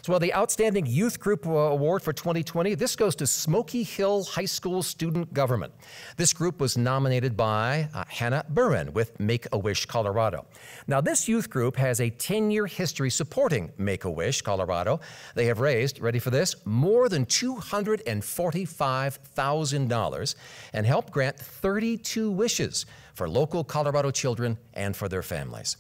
So the Outstanding Youth Group Award for 2020, this goes to Smoky Hill High School Student Government. This group was nominated by Hannah Burman with Make-A-Wish Colorado. Now this youth group has a 10-year history supporting Make-A-Wish Colorado. They have raised, ready for this, more than $245,000 and helped grant 32 wishes for local Colorado children and for their families.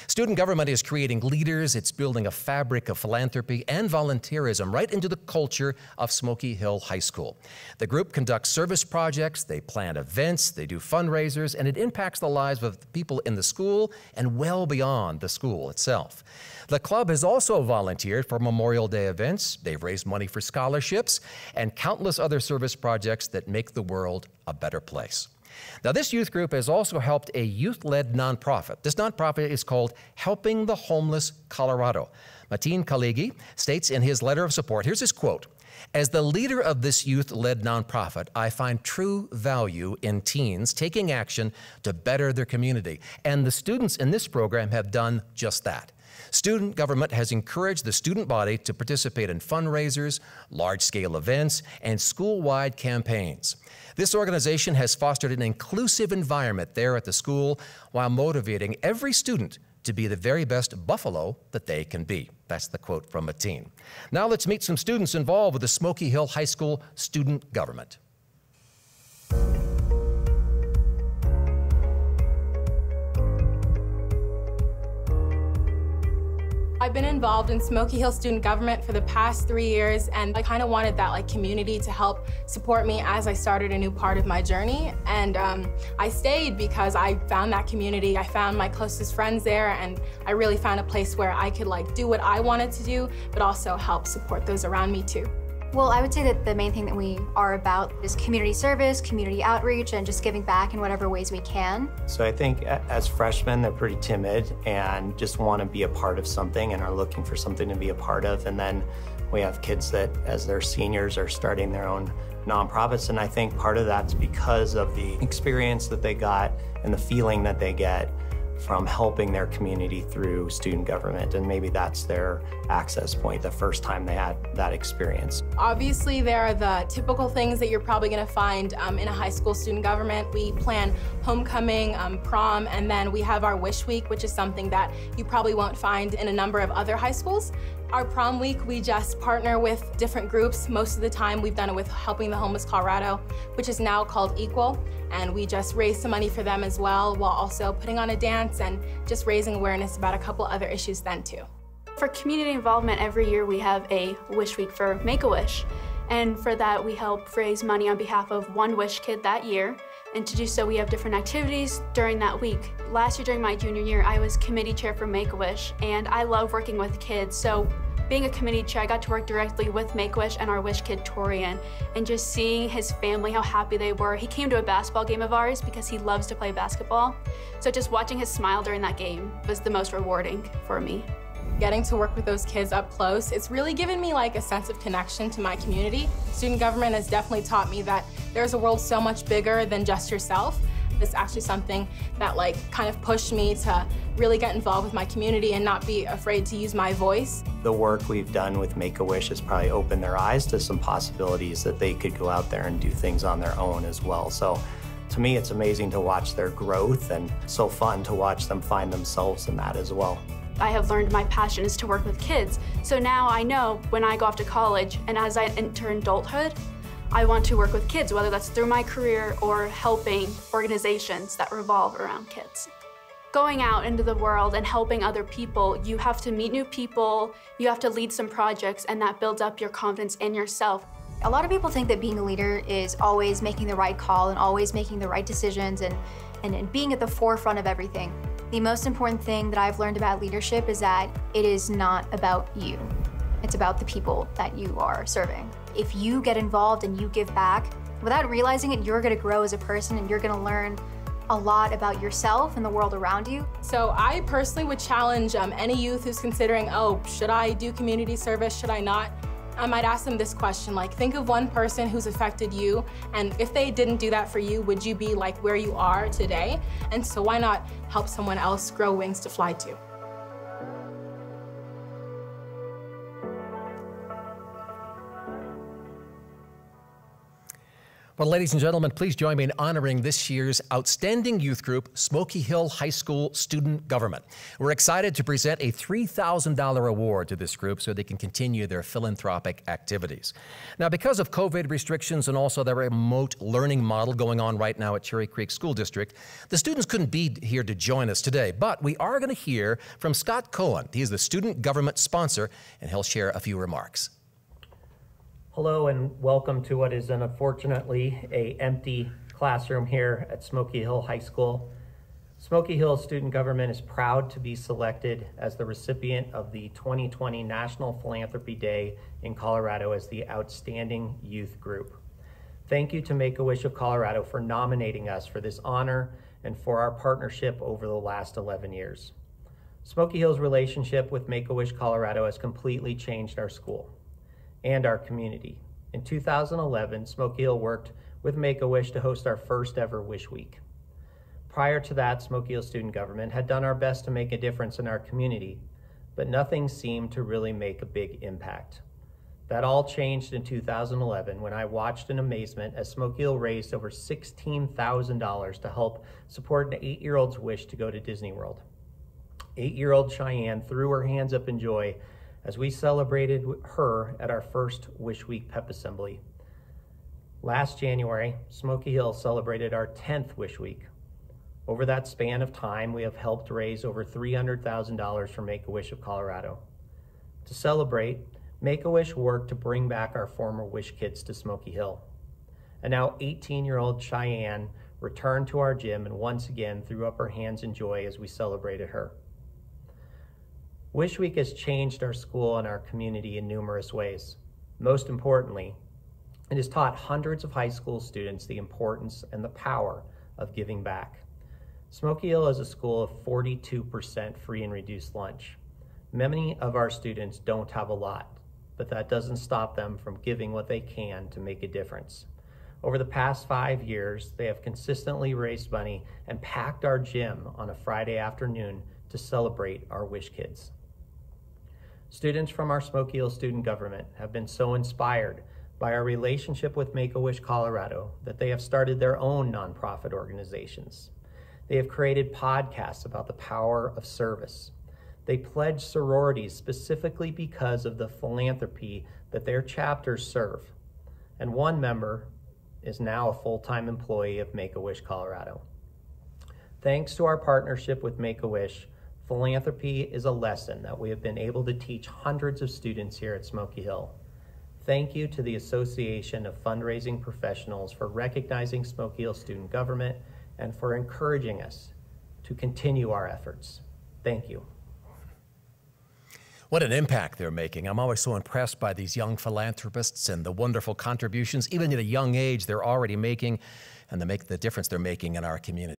Student government is creating leaders. It's building a fabric of philanthropy and volunteerism right into the culture of Smoky Hill High School. The group conducts service projects, they plan events, they do fundraisers, and it impacts the lives of the people in the school and well beyond the school itself. The club has also volunteered for Memorial Day events. They've raised money for scholarships and countless other service projects that make the world a better place. Now, this youth group has also helped a youth-led nonprofit. This nonprofit is called Helping the Homeless Colorado. Mateen Kaligi states in his letter of support, here's his quote, "As the leader of this youth-led nonprofit, I find true value in teens taking action to better their community. And the students in this program have done just that. Student government has encouraged the student body to participate in fundraisers, large-scale events, and school-wide campaigns. This organization has fostered an inclusive environment there at the school while motivating every student to be the very best buffalo that they can be." That's the quote from Mateen. Now let's meet some students involved with the Smoky Hill High School student government. I've been involved in Smoky Hill student government for the past 3 years, and I kind of wanted that community to help support me as I started a new part of my journey. And I stayed because I found that community. I found my closest friends there, and I really found a place where I could do what I wanted to do, but also help support those around me too. Well, I would say that the main thing that we are about is community service, community outreach, and just giving back in whatever ways we can. So I think as freshmen, they're pretty timid and just want to be a part of something and are looking for something to be a part of. And then we have kids that, as they're seniors, are starting their own nonprofits. And I think part of that's because of the experience that they got and the feeling that they get from helping their community through student government, and maybe that's their access point the first time they had that experience. Obviously, there are the typical things that you're probably going to find in a high school student government. We plan homecoming, prom, and then we have our wish week, which is something that you probably won't find in a number of other high schools. Our prom week, we just partner with different groups. Most of the time, we've done it with Helping the Homeless Colorado, which is now called Equal, and we just raise some money for them as well, while also putting on a dance and just raising awareness about a couple other issues then too. For community involvement, every year we have a Wish Week for Make-A-Wish, and for that we help raise money on behalf of one Wish kid that year. And to do so, we have different activities during that week. Last year, during my junior year, I was committee chair for Make-A-Wish, and I love working with kids. So being a committee chair, I got to work directly with Make-A-Wish and our Wish kid, Torian, and just seeing his family, how happy they were. He came to a basketball game of ours because he loves to play basketball. So just watching his smile during that game was the most rewarding for me. Getting to work with those kids up close, it's really given me a sense of connection to my community. Student government has definitely taught me that there's a world so much bigger than just yourself. It's actually something that kind of pushed me to really get involved with my community and not be afraid to use my voice. The work we've done with Make-A-Wish has probably opened their eyes to some possibilities that they could go out there and do things on their own as well. So to me, it's amazing to watch their growth, and so fun to watch them find themselves in that as well. I have learned my passion is to work with kids. So now I know when I go off to college and as I enter adulthood, I want to work with kids, whether that's through my career or helping organizations that revolve around kids. Going out into the world and helping other people, you have to meet new people, you have to lead some projects, and that builds up your confidence in yourself. A lot of people think that being a leader is always making the right call and always making the right decisions and being at the forefront of everything. The most important thing that I've learned about leadership is that it is not about you. It's about the people that you are serving. If you get involved and you give back, without realizing it, you're gonna grow as a person and you're gonna learn a lot about yourself and the world around you. So I personally would challenge any youth who's considering, oh, should I do community service, should I not? I might ask them this question, think of one person who's affected you, and if they didn't do that for you, would you be where you are today? And so why not help someone else grow wings to fly to? Well, ladies and gentlemen, please join me in honoring this year's outstanding youth group, Smoky Hill High School Student Government. We're excited to present a $3,000 award to this group so they can continue their philanthropic activities. Now, because of COVID restrictions and also the remote learning model going on right now at Cherry Creek School District, the students couldn't be here to join us today, but we are going to hear from Scott Cohen. He is the student government sponsor, and he'll share a few remarks. Hello and welcome to what is unfortunately an empty classroom here at Smoky Hill High School. Smoky Hill Student Government is proud to be selected as the recipient of the 2020 National Philanthropy Day in Colorado as the Outstanding Youth Group. Thank you to Make-A-Wish of Colorado for nominating us for this honor and for our partnership over the last 11 years. Smoky Hill's relationship with Make-A-Wish Colorado has completely changed our school and our community. In 2011, Smoky Hill worked with Make-A-Wish to host our first ever Wish Week. Prior to that, Smoky Hill Student Government had done our best to make a difference in our community, but nothing seemed to really make a big impact. That all changed in 2011 when I watched in amazement as Smoky Hill raised over $16,000 to help support an 8-year-old's wish to go to Disney World. 8-year-old Cheyenne threw her hands up in joy as we celebrated her at our first Wish Week Pep Assembly. Last January, Smoky Hill celebrated our 10th Wish Week. Over that span of time, we have helped raise over $300,000 for Make-A-Wish of Colorado. To celebrate, Make-A-Wish worked to bring back our former Wish kids to Smoky Hill. And now 18-year-old Cheyenne returned to our gym and once again threw up her hands in joy as we celebrated her. Wish Week has changed our school and our community in numerous ways. Most importantly, it has taught hundreds of high school students the importance and the power of giving back. Smoky Hill is a school of 42% free and reduced lunch. Many of our students don't have a lot, but that doesn't stop them from giving what they can to make a difference. Over the past 5 years, they have consistently raised money and packed our gym on a Friday afternoon to celebrate our Wish kids. Students from our Smoky Hill Student Government have been so inspired by our relationship with Make-A-Wish Colorado that they have started their own nonprofit organizations. They have created podcasts about the power of service. They pledge sororities specifically because of the philanthropy that their chapters serve. And one member is now a full-time employee of Make-A-Wish Colorado. Thanks to our partnership with Make-A-Wish, philanthropy is a lesson that we have been able to teach hundreds of students here at Smoky Hill. Thank you to the Association of Fundraising Professionals for recognizing Smoky Hill Student Government and for encouraging us to continue our efforts. Thank you. What an impact they're making. I'm always so impressed by these young philanthropists and the wonderful contributions, even at a young age, they're already making, and the difference they're making in our community.